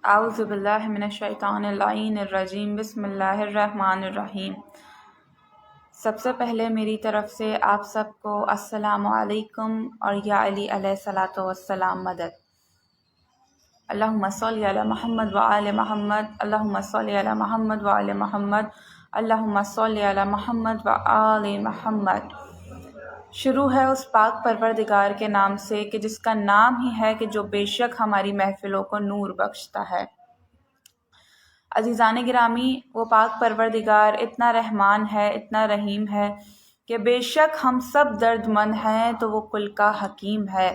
اعوذ باللہ من الشیطان اللعین الرجیم بسم اللہ الرحمن الرحیم۔ سب سے پہلے میری طرف سے آپ سب کو السلام علیکم اور یا علی علیہ الصلاۃ والسلام مدد۔ اللہم صلی علی محمد وآل محمد، اللہم صلی علی محمد وآل محمد، اللہم صلی علی محمد وآل محمد۔ شروع ہے اس پاک پروردگار کے نام سے کہ جس کا نام ہی ہے کہ جو بے شک ہماری محفلوں کو نور بخشتا ہے۔ عزیزان گرامی، وہ پاک پروردگار اتنا رحمان ہے، اتنا رحیم ہے کہ بے شک ہم سب درد مند ہیں تو وہ کل کا حکیم ہے،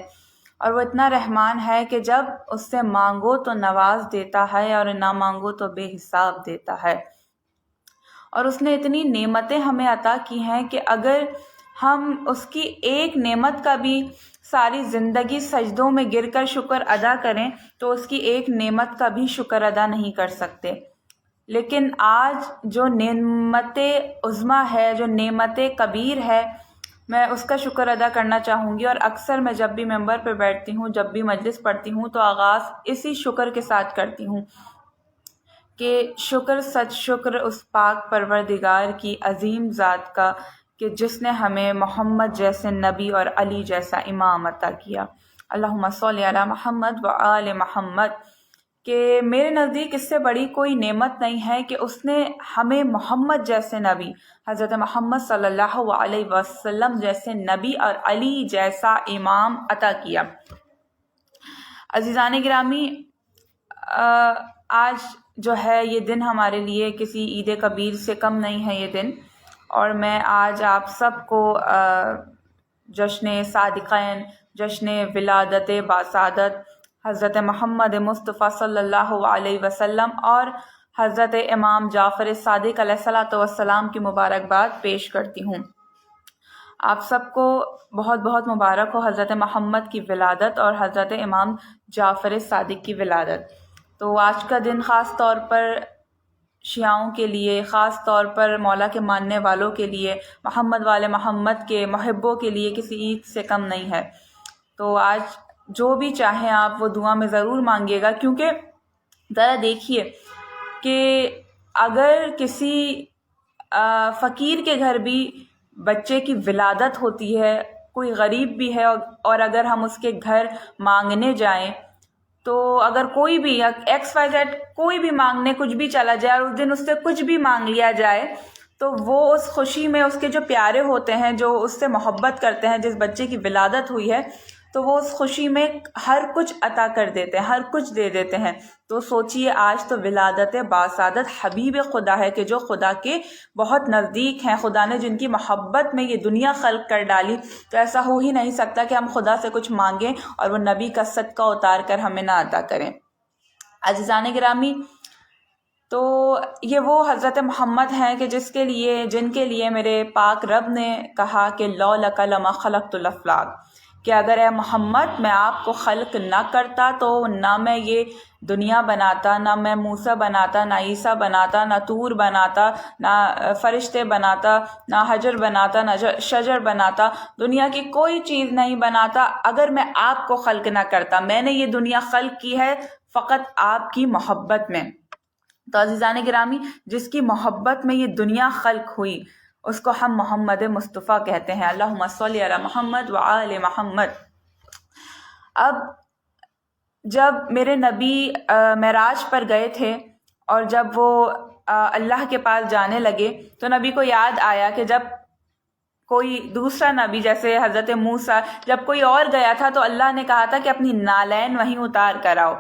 اور وہ اتنا رحمان ہے کہ جب اس سے مانگو تو نواز دیتا ہے اور نہ مانگو تو بے حساب دیتا ہے۔ اور اس نے اتنی نعمتیں ہمیں عطا کی ہیں کہ اگر ہم اس کی ایک نعمت کا بھی ساری زندگی سجدوں میں گر کر شکر ادا کریں تو اس کی ایک نعمت کا بھی شکر ادا نہیں کر سکتے۔ لیکن آج جو نعمت عظمیٰ ہے، جو نعمت کبیر ہے، میں اس کا شکر ادا کرنا چاہوں گی۔ اور اکثر میں جب بھی ممبر پہ بیٹھتی ہوں، جب بھی مجلس پڑھتی ہوں تو آغاز اسی شکر کے ساتھ کرتی ہوں کہ شکر سچ شکر اس پاک پروردگار کی عظیم ذات کا کہ جس نے ہمیں محمد جیسے نبی اور علی جیسا امام عطا کیا۔ اللہم صلی علی محمد وآل محمد، کہ میرے نزدیک اس سے بڑی کوئی نعمت نہیں ہے کہ اس نے ہمیں محمد جیسے نبی، حضرت محمد صلی اللہ علیہ وسلم جیسے نبی اور علی جیسا امام عطا کیا۔ عزیزان گرامی، آج جو ہے یہ دن ہمارے لیے کسی عید کبیر سے کم نہیں ہے یہ دن، اور میں آج آپ سب کو جشن صادقین، جشن ولادت باسعادت حضرت محمد مصطفیٰ صلی اللہ علیہ وسلم اور حضرت امام جعفر صادق علیہ الصلوۃ والسلام کی مبارکباد پیش کرتی ہوں۔ آپ سب کو بہت بہت مبارک ہو حضرت محمد کی ولادت اور حضرت امام جعفر صادق کی ولادت۔ تو آج کا دن خاص طور پر شیعوں کے لیے، خاص طور پر مولا کے ماننے والوں کے لیے، محمد والے محمد کے محبوں کے لیے کسی عید سے کم نہیں ہے۔ تو آج جو بھی چاہیں آپ وہ دعا میں ضرور مانگیے گا، کیونکہ ذرا دیکھیے کہ اگر کسی فقیر کے گھر بھی بچے کی ولادت ہوتی ہے، کوئی غریب بھی ہے، اور اگر ہم اس کے گھر مانگنے جائیں تو اگر کوئی بھی ایکس وائی زیڈ کوئی بھی مانگنے کچھ بھی چلا جائے اور اس دن اس سے کچھ بھی مانگ لیا جائے تو وہ اس خوشی میں، اس کے جو پیارے ہوتے ہیں، جو اس سے محبت کرتے ہیں، جس بچے کی ولادت ہوئی ہے، تو وہ اس خوشی میں ہر کچھ عطا کر دیتے ہیں، ہر کچھ دے دیتے ہیں۔ تو سوچئے آج تو ولادت باسعادت حبیب خدا ہے کہ جو خدا کے بہت نزدیک ہیں، خدا نے جن کی محبت میں یہ دنیا خلق کر ڈالی، تو ایسا ہو ہی نہیں سکتا کہ ہم خدا سے کچھ مانگیں اور وہ نبی کا صدقہ اتار کر ہمیں نہ عطا کریں۔ عزیزان گرامی، تو یہ وہ حضرت محمد ہیں کہ جن کے لیے میرے پاک رب نے کہا کہ لَوْ لَكَ لَمَا خَلَقْتُ الْأَفْلَاقَ، کہ اگر اے محمد میں آپ کو خلق نہ کرتا تو نہ میں یہ دنیا بناتا، نہ میں موسیٰ بناتا، نہ عیسیٰ بناتا، نہ طور بناتا، نہ فرشتے بناتا، نہ حجر بناتا، نہ شجر بناتا، دنیا کی کوئی چیز نہیں بناتا اگر میں آپ کو خلق نہ کرتا۔ میں نے یہ دنیا خلق کی ہے فقط آپ کی محبت میں۔ تو عزیزان گرامی، جس کی محبت میں یہ دنیا خلق ہوئی اس کو ہم محمد مصطفیٰ کہتے ہیں۔ اللہم صلی علی محمد وآل محمد۔ اب جب میرے نبی معراج پر گئے تھے اور جب وہ اللہ کے پاس جانے لگے تو نبی کو یاد آیا کہ جب کوئی دوسرا نبی جیسے حضرت موسیٰ، جب کوئی اور گیا تھا تو اللہ نے کہا تھا کہ اپنی نالین وہیں اتار کر آؤ۔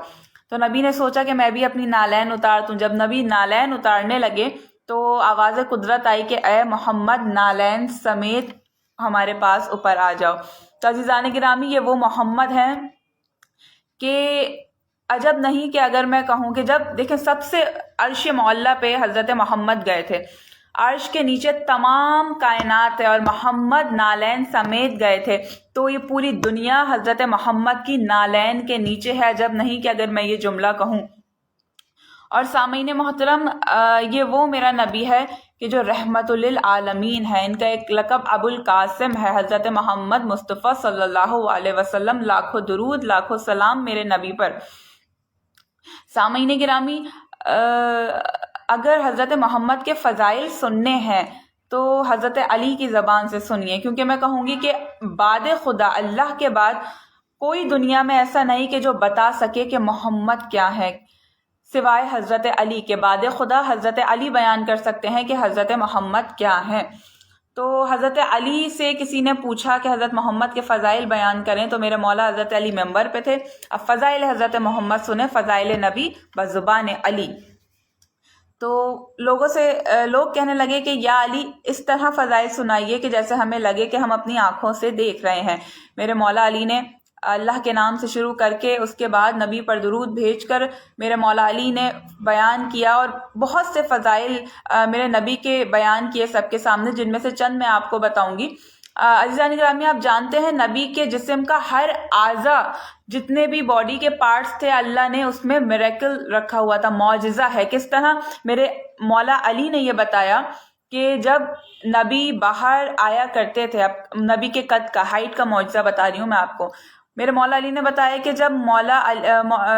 تو نبی نے سوچا کہ میں بھی اپنی نالین اتارتوں۔ جب نبی نالین اتارنے لگے تو آواز قدرت آئی کہ اے محمد نالین سمیت ہمارے پاس اوپر آ جاؤ۔ تو عزیزان گرامی، یہ وہ محمد ہیں کہ عجب نہیں کہ اگر میں کہوں کہ جب دیکھیں سب سے عرش معلیٰ پہ حضرت محمد گئے تھے، عرش کے نیچے تمام کائنات ہے اور محمد نالین سمیت گئے تھے، تو یہ پوری دنیا حضرت محمد کی نالین کے نیچے ہے، عجب نہیں کہ اگر میں یہ جملہ کہوں۔ اور سامعین محترم، یہ وہ میرا نبی ہے کہ جو رحمت للعالمین ہے۔ ان کا ایک لقب ابو القاسم ہے، حضرت محمد مصطفیٰ صلی اللہ علیہ وسلم۔ لاکھوں درود، لاکھوں سلام میرے نبی پر۔ سامعین گرامی، اگر حضرت محمد کے فضائل سننے ہیں تو حضرت علی کی زبان سے سنیے، کیونکہ میں کہوں گی کہ بعد خدا، اللہ کے بعد کوئی دنیا میں ایسا نہیں کہ جو بتا سکے کہ محمد کیا ہے، سوائے حضرت علی کے۔ بعد خدا حضرت علی بیان کر سکتے ہیں کہ حضرت محمد کیا ہے۔ تو حضرت علی سے کسی نے پوچھا کہ حضرت محمد کے فضائل بیان کریں، تو میرے مولا حضرت علی ممبر پہ تھے۔ اب فضائل حضرت محمد سنیں، فضائل نبی بزبان علی۔ تو لوگ کہنے لگے کہ یا علی اس طرح فضائل سنائیے کہ جیسے ہمیں لگے کہ ہم اپنی آنکھوں سے دیکھ رہے ہیں۔ میرے مولا علی نے اللہ کے نام سے شروع کر کے اس کے بعد نبی پر درود بھیج کر میرے مولا علی نے بیان کیا، اور بہت سے فضائل میرے نبی کے بیان کیے سب کے سامنے، جن میں سے چند میں آپ کو بتاؤں گی۔ عزیزان گرامی، آپ جانتے ہیں نبی کے جسم کا ہر اعضا، جتنے بھی باڈی کے پارٹس تھے، اللہ نے اس میں میریکل رکھا ہوا تھا، معجزہ ہے۔ کس طرح؟ میرے مولا علی نے یہ بتایا کہ جب نبی باہر آیا کرتے تھے، اب نبی کے قد کا، ہائٹ کا معجزہ بتا رہی ہوں میں آپ کو۔ میرے مولا علی نے بتایا کہ جب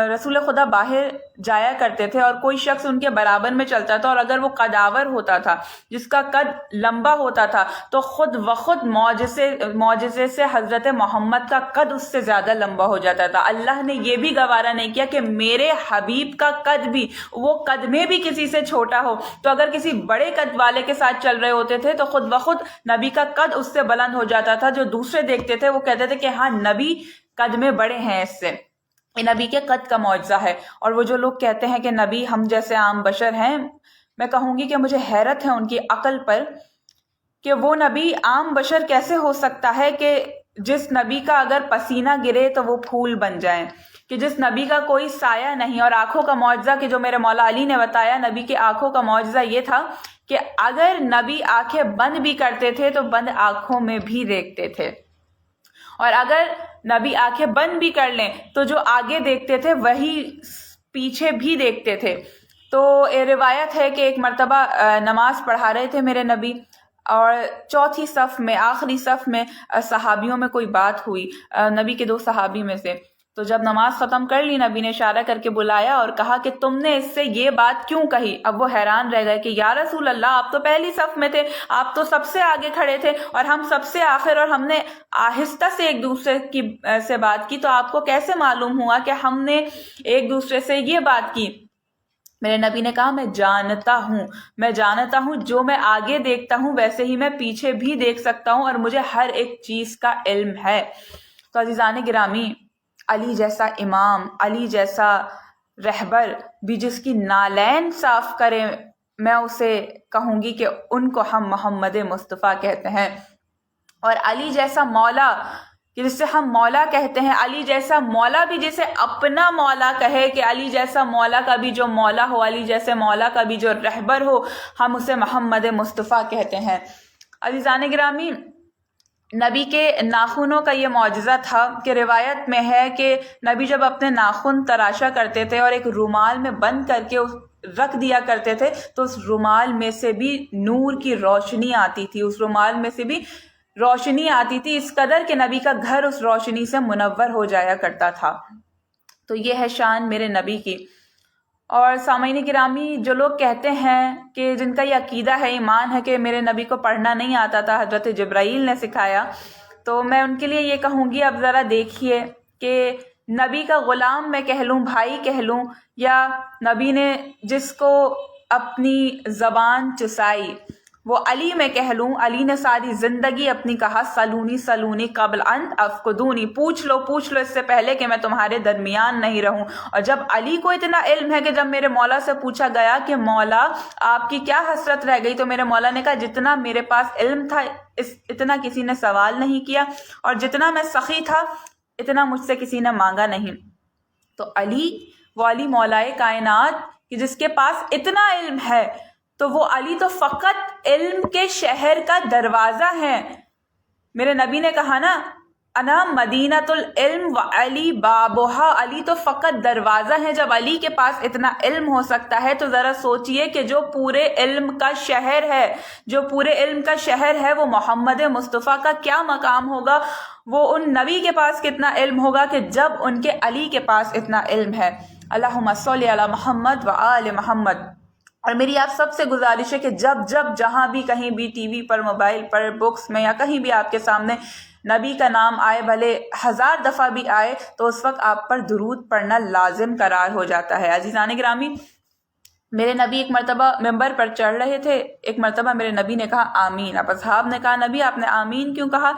رسول خدا باہر جایا کرتے تھے اور کوئی شخص ان کے برابر میں چلتا تھا، اور اگر وہ قداور ہوتا تھا، جس کا قد لمبا ہوتا تھا، تو خود بخود معجزے سے حضرت محمد کا قد اس سے زیادہ لمبا ہو جاتا تھا۔ اللہ نے یہ بھی گوارا نہیں کیا کہ میرے حبیب کا قد بھی، وہ قد میں بھی کسی سے چھوٹا ہو، تو اگر کسی بڑے قد والے کے ساتھ چل رہے ہوتے تھے تو خود بخود نبی کا قد اس سے بلند ہو جاتا تھا۔ جو دوسرے دیکھتے تھے وہ کہتے تھے کہ ہاں نبی قد میں بڑے ہیں اس سے، یہ نبی کے قد کا معجزہ ہے۔ اور وہ جو لوگ کہتے ہیں کہ نبی ہم جیسے عام بشر ہیں، میں کہوں گی کہ مجھے حیرت ہے ان کی عقل پر کہ وہ نبی عام بشر کیسے ہو سکتا ہے کہ جس نبی کا اگر پسینہ گرے تو وہ پھول بن جائیں، کہ جس نبی کا کوئی سایہ نہیں۔ اور آنکھوں کا معجزہ کہ جو میرے مولا علی نے بتایا، نبی کے آنکھوں کا معجزہ یہ تھا کہ اگر نبی آنکھیں بند بھی کرتے تھے تو بند آنکھوں میں بھی دیکھتے تھے، اور اگر نبی آنکھیں بند بھی کر لیں تو جو آگے دیکھتے تھے وہی پیچھے بھی دیکھتے تھے۔ تو روایت ہے کہ ایک مرتبہ نماز پڑھا رہے تھے میرے نبی، اور چوتھی صف میں، آخری صف میں صحابیوں میں کوئی بات ہوئی، نبی کے 2 صحابی میں سے۔ تو جب نماز ختم کر لی، نبی نے اشارہ کر کے بلایا اور کہا کہ تم نے اس سے یہ بات کیوں کہی؟ اب وہ حیران رہ گئے کہ یا رسول اللہ، آپ تو پہلی صف میں تھے، آپ تو سب سے آگے کھڑے تھے اور ہم سب سے آخر، اور ہم نے آہستہ سے ایک دوسرے سے بات کی، تو آپ کو کیسے معلوم ہوا کہ ہم نے ایک دوسرے سے یہ بات کی؟ میرے نبی نے کہا میں جانتا ہوں جو میں آگے دیکھتا ہوں ویسے ہی میں پیچھے بھی دیکھ سکتا ہوں، اور مجھے ہر ایک چیز کا علم ہے۔ تو عزیزان گرامی، علی جیسا امام، علی جیسا رہبر بھی جس کی نالین صاف کرے، میں اسے کہوں گی کہ ان کو ہم محمد مصطفیٰ کہتے ہیں۔ اور علی جیسا مولا کہ جس سے ہم مولا کہتے ہیں، علی جیسا مولا بھی جسے اپنا مولا کہے، کہ علی جیسا مولا کا بھی جو مولا ہو، علی جیسے مولا کا بھی جو رہبر ہو، ہم اسے محمد مصطفیٰ کہتے ہیں۔ عزیزان گرامی، نبی کے ناخنوں کا یہ معجزہ تھا کہ روایت میں ہے کہ نبی جب اپنے ناخن تراشا کرتے تھے اور ایک رومال میں بند کر کے رکھ دیا کرتے تھے، تو اس رومال میں سے بھی نور کی روشنی آتی تھی، اس رومال میں سے بھی روشنی آتی تھی، اس قدر کہ نبی کا گھر اس روشنی سے منور ہو جایا کرتا تھا۔ تو یہ ہے شان میرے نبی کی۔ اور سامعین گرامی، جو لوگ کہتے ہیں کہ جن کا یہ عقیدہ ہے، ایمان ہے کہ میرے نبی کو پڑھنا نہیں آتا تھا، حضرت جبرائیل نے سکھایا، تو میں ان کے لیے یہ کہوں گی، اب ذرا دیکھیے کہ نبی کا غلام میں کہہ لوں، بھائی کہہ لوں، یا نبی نے جس کو اپنی زبان چسائی وہ علی میں کہہ لوں، علی نے ساری زندگی اپنی کہا سلونی سلونی قبل ان افقدونی، پوچھ لو اس سے پہلے کہ میں تمہارے درمیان نہیں رہوں۔ اور جب علی کو اتنا علم ہے کہ جب میرے مولا سے پوچھا گیا کہ مولا آپ کی کیا حسرت رہ گئی، تو میرے مولا نے کہا جتنا میرے پاس علم تھا اتنا کسی نے سوال نہیں کیا، اور جتنا میں سخی تھا اتنا مجھ سے کسی نے مانگا نہیں۔ تو علی، وہ علی مولائے کائنات کہ جس کے پاس اتنا علم ہے، تو وہ علی تو فقط علم کے شہر کا دروازہ ہے۔ میرے نبی نے کہا نا انا مدینۃ العلم و علی بابھا، علی تو فقط دروازہ ہے۔ جب علی کے پاس اتنا علم ہو سکتا ہے تو ذرا سوچئے کہ جو پورے علم کا شہر ہے، جو پورے علم کا شہر ہے، وہ محمد مصطفیٰ کا کیا مقام ہوگا، وہ ان نبی کے پاس کتنا علم ہوگا کہ جب ان کے علی کے پاس اتنا علم ہے۔ اللہم صلی علی محمد و آل محمد۔ اور میری آپ سب سے گزارش ہے کہ جب جہاں بھی کہیں بھی ٹی وی پر، موبائل پر، بکس میں، یا کہیں بھی آپ کے سامنے نبی کا نام آئے، بھلے 1000 دفعہ بھی آئے، تو اس وقت آپ پر درود پڑھنا لازم قرار ہو جاتا ہے۔ عزیزان گرامی، میرے نبی ایک مرتبہ ممبر پر چڑھ رہے تھے، ایک مرتبہ میرے نبی نے کہا آمین۔ اب اصحاب نے کہا نبی آپ نے آمین کیوں کہا؟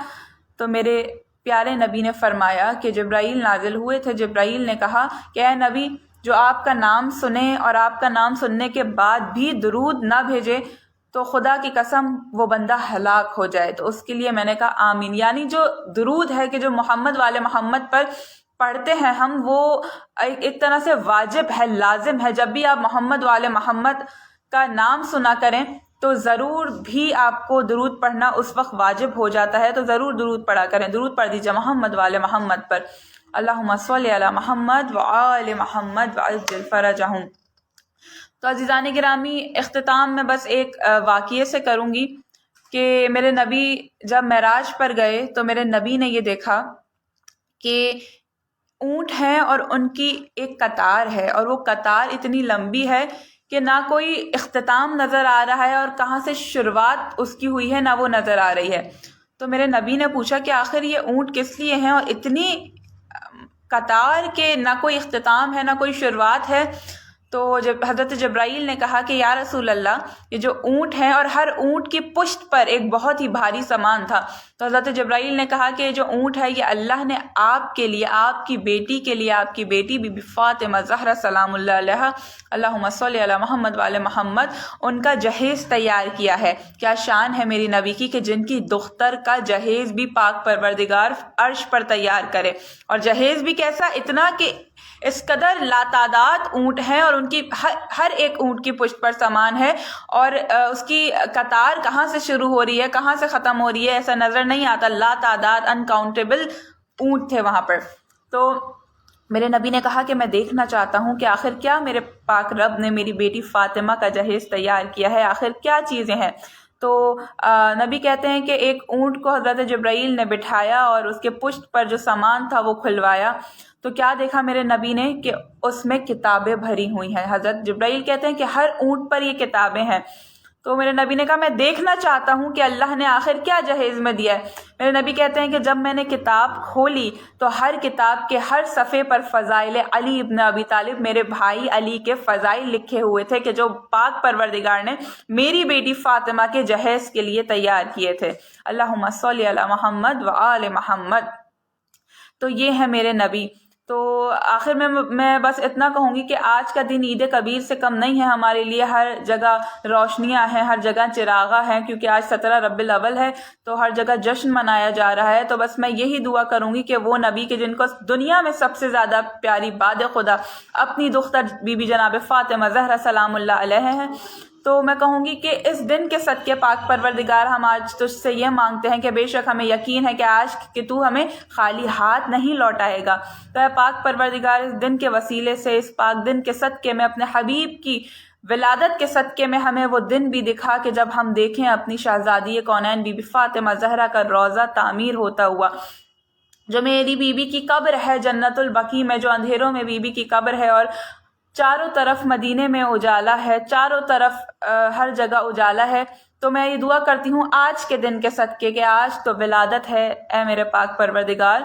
تو میرے پیارے نبی نے فرمایا کہ جبرائیل نازل ہوئے تھے، جبرائیل نے کہا کہ اے نبی، جو آپ کا نام سنے اور آپ کا نام سننے کے بعد بھی درود نہ بھیجے تو خدا کی قسم وہ بندہ ہلاک ہو جائے۔ تو اس کے لیے میں نے کہا آمین۔ یعنی جو درود ہے کہ جو محمد والے محمد پر پڑھتے ہیں ہم، وہ ایک طرح سے واجب ہے، لازم ہے۔ جب بھی آپ محمد والے محمد کا نام سنا کریں تو ضرور بھی آپ کو درود پڑھنا اس وقت واجب ہو جاتا ہے، تو ضرور درود پڑھا کریں، درود پڑھ دیجیے محمد والے محمد پر۔ اللہم صلی علی محمد و آل محمد وعجل فرجہم۔ تو عزیزان گرامی، اختتام میں بس ایک واقعے سے کروں گی کہ میرے نبی جب معراج پر گئے تو میرے نبی نے یہ دیکھا کہ اونٹ ہیں اور ان کی ایک قطار ہے، اور وہ قطار اتنی لمبی ہے کہ نہ کوئی اختتام نظر آ رہا ہے اور کہاں سے شروعات اس کی ہوئی ہے نہ وہ نظر آ رہی ہے۔ تو میرے نبی نے پوچھا کہ آخر یہ اونٹ کس لیے ہیں اور اتنی قطار کے نہ کوئی اختتام ہے نہ کوئی شروعات ہے؟ تو جب حضرت جبرائیل نے کہا کہ یا رسول اللہ، یہ جو اونٹ ہیں اور ہر اونٹ کی پشت پر ایک بہت ہی بھاری سامان تھا، تو حضرت جبرائیل نے کہا کہ یہ جو اونٹ ہے یہ اللہ نے آپ کے لیے، آپ کی بیٹی کے لیے، آپ کی بیٹی بی بی فاطمہ زہرا سلام اللہ علیہا، اللہم صلی علی محمد والے محمد، ان کا جہیز تیار کیا ہے۔ کیا شان ہے میری نبی کی کہ جن کی دختر کا جہیز بھی پاک پروردگار عرش پر تیار کرے، اور جہیز بھی کیسا، اتنا کہ اس قدر لاتعداد اونٹ ہیں اور ان کی ہر ایک اونٹ کی پشت پر سامان ہے، اور اس کی قطار کہاں سے شروع ہو رہی ہے کہاں سے ختم ہو رہی ہے ایسا نظر نہیں آتا، لاتعداد انکاؤنٹیبل اونٹ تھے وہاں پر۔ تو میرے نبی نے کہا کہ میں دیکھنا چاہتا ہوں کہ آخر کیا میرے پاک رب نے میری بیٹی فاطمہ کا جہیز تیار کیا ہے، آخر کیا چیزیں ہیں۔ تو نبی کہتے ہیں کہ ایک اونٹ کو حضرت جبرائیل نے بٹھایا اور اس کے پشت پر جو سامان تھا وہ کھلوایا، تو کیا دیکھا میرے نبی نے کہ اس میں کتابیں بھری ہوئی ہیں۔ حضرت جبرائیل کہتے ہیں کہ ہر اونٹ پر یہ کتابیں ہیں۔ تو میرے نبی نے کہا میں دیکھنا چاہتا ہوں کہ اللہ نے آخر کیا جہیز میں دیا ہے۔ میرے نبی کہتے ہیں کہ جب میں نے کتاب کھولی تو ہر کتاب کے ہر صفحے پر فضائل علی ابن ابی طالب، میرے بھائی علی کے فضائل لکھے ہوئے تھے کہ جو پاک پروردگار نے میری بیٹی فاطمہ کے جہیز کے لیے تیار کیے تھے۔ اللہم صلی علی محمد و آل محمد۔ تو یہ ہے میرے نبی۔ تو آخر میں بس اتنا کہوں گی کہ آج کا دن عید کبیر سے کم نہیں ہے ہمارے لیے۔ ہر جگہ روشنیاں ہیں، ہر جگہ چراغاں ہیں، کیونکہ آج 17 ربیع الاول ہے تو ہر جگہ جشن منایا جا رہا ہے۔ تو بس میں یہی دعا کروں گی کہ وہ نبی کے جن کو دنیا میں سب سے زیادہ پیاری باد خدا اپنی دختر بی بی جناب فاطمہ زہرا سلام اللہ علیہ ہیں، تو میں کہوں گی کہ اس دن کے صدقے پاک پروردگار ہم آج تجھ سے یہ مانگتے ہیں کہ بے شک ہمیں یقین ہے کہ آج کہ تو ہمیں خالی ہاتھ نہیں لوٹائے گا۔ تو اے پاک پروردگار، اس دن کے وسیلے سے، اس پاک دن کے صدقے میں، اپنے حبیب کی ولادت کے صدقے میں ہمیں وہ دن بھی دکھا کہ جب ہم دیکھیں اپنی شہزادی کونین بی بی فاطمہ زہرا کا روضہ تعمیر ہوتا ہوا، جو میری بیوی کی قبر ہے جنت البقیع میں، جو اندھیروں میں بیوی کی قبر ہے اور چاروں طرف مدینے میں اجالا ہے، چاروں طرف ہر جگہ اجالا ہے۔ تو میں یہ دعا کرتی ہوں آج کے دن کے صدقے کہ آج تو ولادت ہے اے میرے پاک پروردگار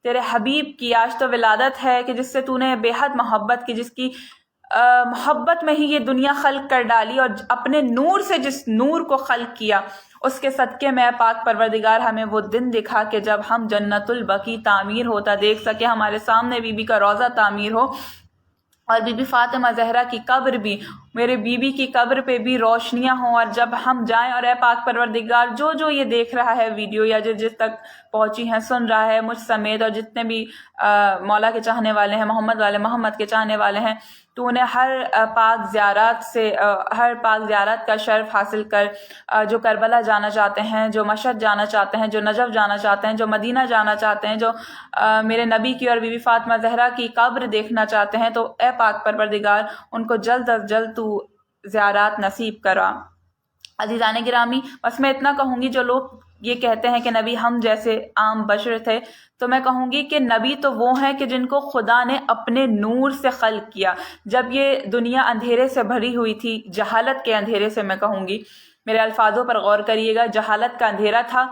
تیرے حبیب کی، آج تو ولادت ہے کہ جس سے تو نے بے حد محبت کی، جس کی محبت میں ہی یہ دنیا خلق کر ڈالی، اور اپنے نور سے جس نور کو خلق کیا اس کے صدقے میں پاک پروردگار ہمیں وہ دن دکھا کہ جب ہم جنت البقیع تعمیر ہوتا دیکھ سکے، ہمارے سامنے بی بی کا روضہ تعمیر ہو اور بی بی فاطمہ زہرا کی قبر بھی میرے بیوی کی قبر پہ بھی روشنیاں ہوں، اور جب ہم جائیں، اور اے پاک پروردگار جو یہ دیکھ رہا ہے ویڈیو یا جس تک پہنچی ہیں، سن رہا ہے، مجھ سمیت اور جتنے بھی مولا کے چاہنے والے ہیں، محمد والے محمد کے چاہنے والے ہیں، تو انہیں ہر پاک زیارت کا شرف حاصل کر، جو کربلا جانا چاہتے ہیں، جو مشہد جانا چاہتے ہیں، جو نجف جانا چاہتے ہیں، جو مدینہ جانا چاہتے ہیں، جو میرے نبی کی اور بی بی فاطمہ زہرا کی قبر دیکھنا چاہتے ہیں، تو اے پاک پروردگار ان کو جلد از جلد تو زیارات نصیب کرا۔ عزیزان گرامی، بس میں اتنا کہوں گی، جو لوگ یہ کہتے ہیں کہ نبی ہم جیسے عام بشر تھے، تو میں کہوں گی کہ نبی تو وہ ہیں کہ جن کو خدا نے اپنے نور سے خلق کیا۔ جب یہ دنیا اندھیرے سے بھری ہوئی تھی، جہالت کے اندھیرے سے، میں کہوں گی، میرے الفاظوں پر غور کریے گا، جہالت کا اندھیرا تھا،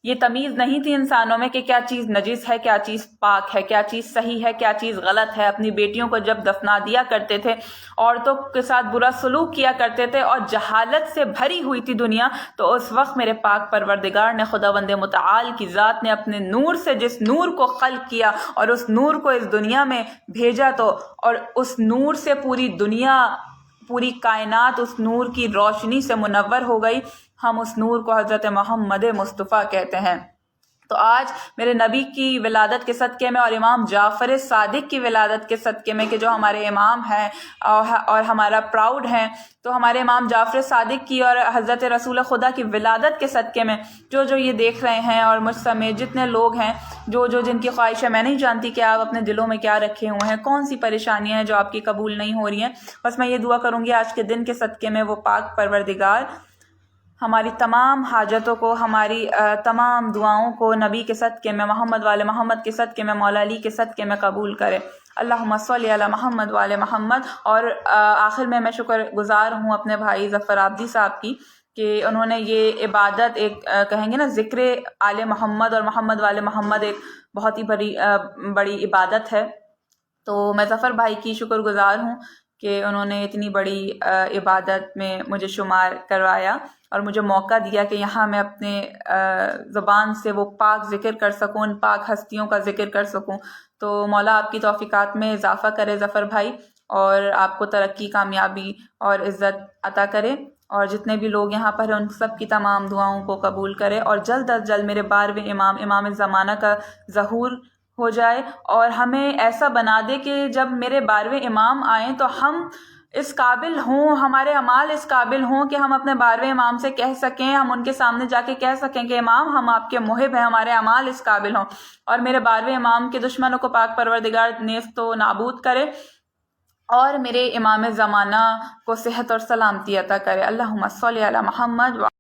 یہ تمیز نہیں تھی انسانوں میں کہ کیا چیز نجس ہے، کیا چیز پاک ہے، کیا چیز صحیح ہے، کیا چیز غلط ہے۔ اپنی بیٹیوں کو جب دفنا دیا کرتے تھے، عورتوں کے ساتھ برا سلوک کیا کرتے تھے، اور جہالت سے بھری ہوئی تھی دنیا، تو اس وقت میرے پاک پروردگار نے، خداوند متعال کی ذات نے، اپنے نور سے جس نور کو خلق کیا اور اس نور کو اس دنیا میں بھیجا، تو اور اس نور سے پوری دنیا، پوری کائنات اس نور کی روشنی سے منور ہو گئی۔ ہم اس نور کو حضرت محمد مصطفیٰ کہتے ہیں۔ تو آج میرے نبی کی ولادت کے صدقے میں، اور امام جعفر صادق کی ولادت کے صدقے میں، کہ جو ہمارے امام ہیں اور ہمارا پراؤڈ ہیں، تو ہمارے امام جعفر صادق کی اور حضرت رسول خدا کی ولادت کے صدقے میں جو یہ دیکھ رہے ہیں، اور مجھ سمیت جتنے لوگ ہیں، جن کی خواہش ہے، میں نہیں جانتی کہ آپ اپنے دلوں میں کیا رکھے ہوئے ہیں، کون سی پریشانیاں ہیں جو آپ کی قبول نہیں ہو رہی ہیں، بس میں یہ دعا کروں گی آج کے دن کے صدقے میں وہ پاک پروردگار ہماری تمام حاجتوں کو، ہماری تمام دعاؤں کو نبی کے صدقے میں، محمد والے محمد کے صدقے میں، مولا علی کے صدقے میں قبول کرے۔ اللہم صلی علی محمد والے محمد۔ اور آخر میں شکر گزار ہوں اپنے بھائی ظفر عابدی صاحب کی، کہ انہوں نے یہ عبادت، ایک کہیں گے نا، ذکر آل محمد اور محمد والے محمد ایک بہت ہی بڑی عبادت ہے، تو میں ظفر بھائی کی شکر گزار ہوں کہ انہوں نے اتنی بڑی عبادت میں مجھے شمار کروایا اور مجھے موقع دیا کہ یہاں میں اپنے زبان سے وہ پاک ذکر کر سکوں، ان پاک ہستیوں کا ذکر کر سکوں۔ تو مولا آپ کی توفیقات میں اضافہ کرے ظفر بھائی، اور آپ کو ترقی، کامیابی اور عزت عطا کرے، اور جتنے بھی لوگ یہاں پر ہیں ان سب کی تمام دعاؤں کو قبول کرے، اور جلد از جلد میرے 12ویں امام زمانہ کا ظہور ہو جائے، اور ہمیں ایسا بنا دے کہ جب میرے 12ویں امام آئیں تو ہم اس قابل ہوں، ہمارے اعمال اس قابل ہوں کہ ہم اپنے 12ویں امام سے کہہ سکیں، ہم ان کے سامنے جا کے کہہ سکیں کہ امام ہم آپ کے محب ہیں، ہمارے اعمال اس قابل ہوں، اور میرے 12ویں امام کے دشمنوں کو پاک پروردگار نیست و نابود کرے، اور میرے امام زمانہ کو صحت اور سلامتی عطا کرے۔ اللہم صلی علی محمد